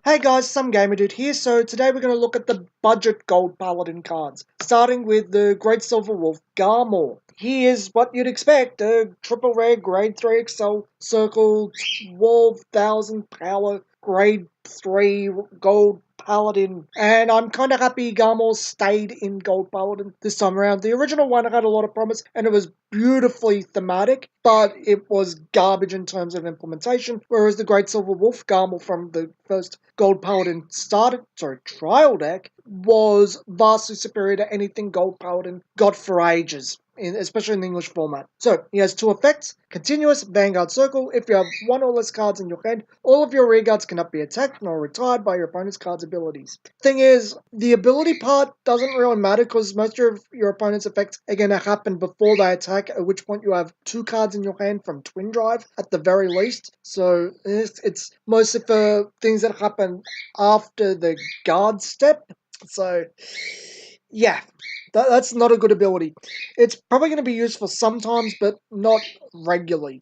Hey guys, some gamer dude here. So today we're going to look at the budget Gold Paladin cards, starting with the Great Silver Wolf Garmore. He is what you'd expect, a triple rare grade 3 Excel Circle 12,000 power grade 3 Gold Paladin. And I'm kind of happy Garmore stayed in Gold Paladin this time around. The original one had a lot of promise and it was beautifully thematic, but it was garbage in terms of implementation, whereas the Great Silver Wolf Garmore from the first Gold Paladin trial deck was vastly superior to anything Gold Paladin got for ages, especially in the English format. So, he has two effects. Continuous Vanguard Circle. If you have one or less cards in your hand, all of your rearguards cannot be attacked nor retired by your opponent's card's abilities. Thing is, the ability part doesn't really matter because most of your opponent's effects are going to happen before they attack, at which point you have two cards in your hand from Twin Drive at the very least. So it's mostly for things that happen after the guard step. So yeah, that's not a good ability. It's probably going to be useful sometimes, but not regularly.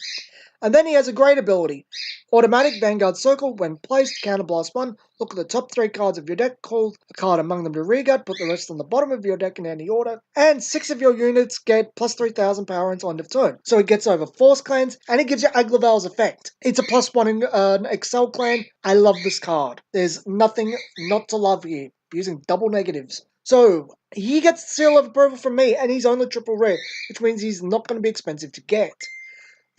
And then he has a great ability. Automatic Vanguard Circle. When placed, counterblast 1. Look at the top 3 cards of your deck. Call a card among them to rearguard. Put the rest on the bottom of your deck in any order. And 6 of your units get plus 3,000 power until end of turn. So it gets over Force Clans, and it gives you Aglaval's effect. It's a +1 in an Excel clan. I love this card. There's nothing not to love here. Using double negatives. So, he gets seal of approval from me, and he's only triple rare, which means he's not going to be expensive to get.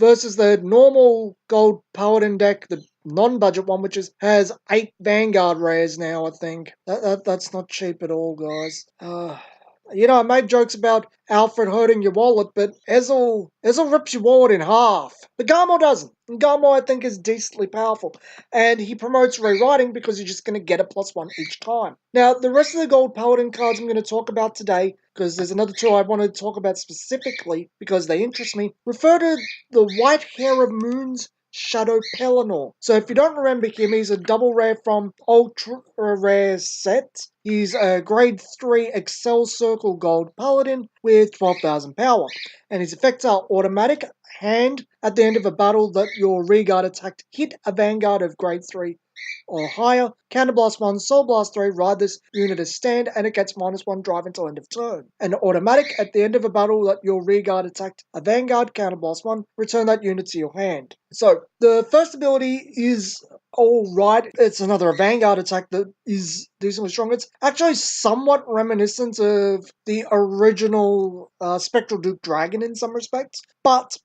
Versus the normal Gold Paladin deck, the non-budget one, which has 8 Vanguard rares now, I think. That's not cheap at all, guys. I made jokes about Alfred hurting your wallet, but Ezel rips your wallet in half. But Garmore doesn't. And Garmore, I think, is decently powerful. And he promotes rewriting because you're just going to get a +1 each time. Now, the rest of the Gold Paladin cards I'm going to talk about today, because there's another two I wanted to talk about specifically because they interest me, refer to the White Hair of Moon's Shadow Pelennor. So if you don't remember him, he's a double rare from Ultra Rare set. He's a grade 3 Excel Circle Gold Paladin with 12,000 power. And his effects are automatic, hand at the end of a battle that your rearguard attacked hit a Vanguard of grade 3 or higher. Counterblast 1, Soul Blast 3, ride this unit as stand, and it gets -1 drive until end of turn. And automatic, at the end of a battle that your rearguard attacked a Vanguard, Counterblast 1, return that unit to your hand. So, the first ability is alright. It's another Vanguard attack that is decently strong. It's actually somewhat reminiscent of the original Spectral Duke Dragon in some respects. But,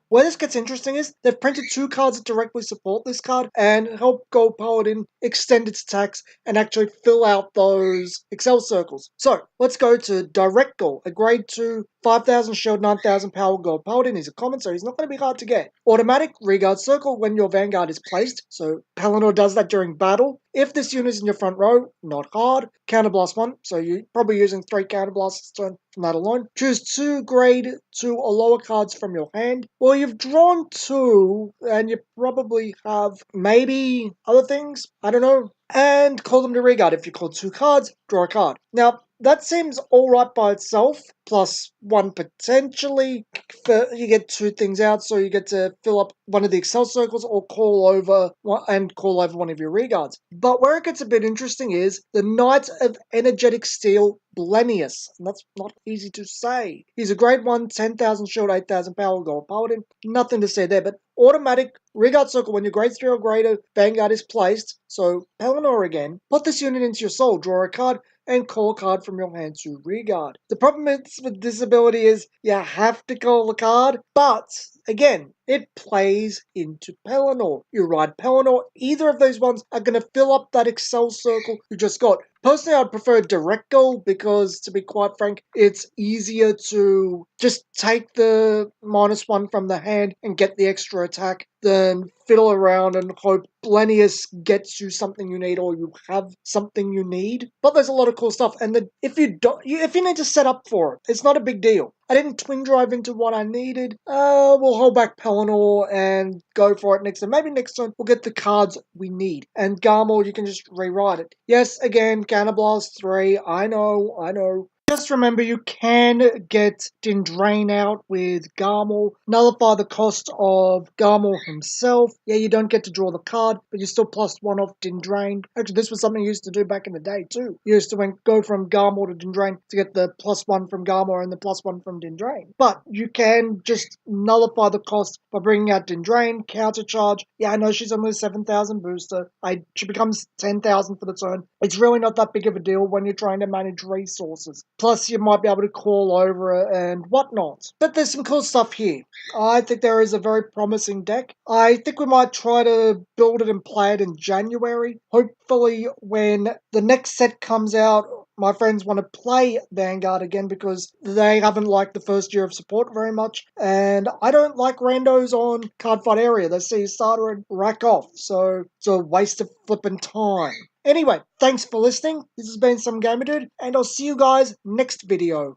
where this gets interesting is they've printed 2 cards that directly support this card and help Gold Paladin extend its attacks and actually fill out those Excel circles. So, let's go to Direct Goal, a grade 2, 5,000 shield, 9,000 power Gold Paladin. He's a common, so he's not going to be hard to get. Automatic Rearguard Circle when your Vanguard is placed, so Pelennor does that during battle. If this unit is in your front row, not hard. Counterblast 1, so you're probably using 3 Counterblasts this turn from that alone. Choose 2 grade 2 or lower cards from your hand. Well, you've drawn 2, and you probably have maybe other things, I don't know. And call them to rearguard. If you call 2 cards, draw a card. Now, that seems alright by itself, +1 potentially. You get 2 things out, so you get to fill up one of the Excel circles or call over one of your rearguards. But where it gets a bit interesting is the Knight of Energetic Steel, Blenius. And that's not easy to say. He's a grade 1, 10,000 shield, 8,000 power Gold Paladin. Nothing to say there, but automatic rearguard circle when your grade 3 or greater Vanguard is placed. So, Pelennor again. Put this unit into your soul, draw a card, and call a card from your hand to rearguard. The problem with this ability is you have to call the card, but again, it plays into Pelennor. You ride Pelennor, either of those ones are going to fill up that Excel circle you just got. Personally, I'd prefer Direct Goal because, to be quite frank, it's easier to just take the -1 from the hand and get the extra attack than fiddle around and hope Blenius gets you something you need or you have something you need. But there's a lot of cool stuff, and if you need to set up for it, it's not a big deal. I didn't twin drive into what I needed. We'll hold back Pelennor and go for it next time. Maybe next time we'll get the cards we need. And Garmore, you can just rewrite it. Yes, again, Counterblast 3. I know. Just remember, you can get Dindrain out with Garmore, nullify the cost of Garmore himself. Yeah, you don't get to draw the card, but you still +1 off Dindrain. Actually, this was something you used to do back in the day too. You used to go from Garmore to Dindrain to get the +1 from Garmore and the +1 from Dindrain. But you can just nullify the cost by bringing out Dindrain, countercharge. Yeah, I know she's only a 7,000 booster. She becomes 10,000 for the turn. It's really not that big of a deal when you're trying to manage resources. Plus, you might be able to call over it and whatnot. But there's some cool stuff here. I think there is a very promising deck. I think we might try to build it and play it in January. Hopefully, when the next set comes out, my friends want to play Vanguard again because they haven't liked the first year of support very much. And I don't like randos on Cardfight area. They see starter and rack off. So it's a waste of flipping time. Anyway, thanks for listening. This has been Some Gamer Dude, and I'll see you guys next video.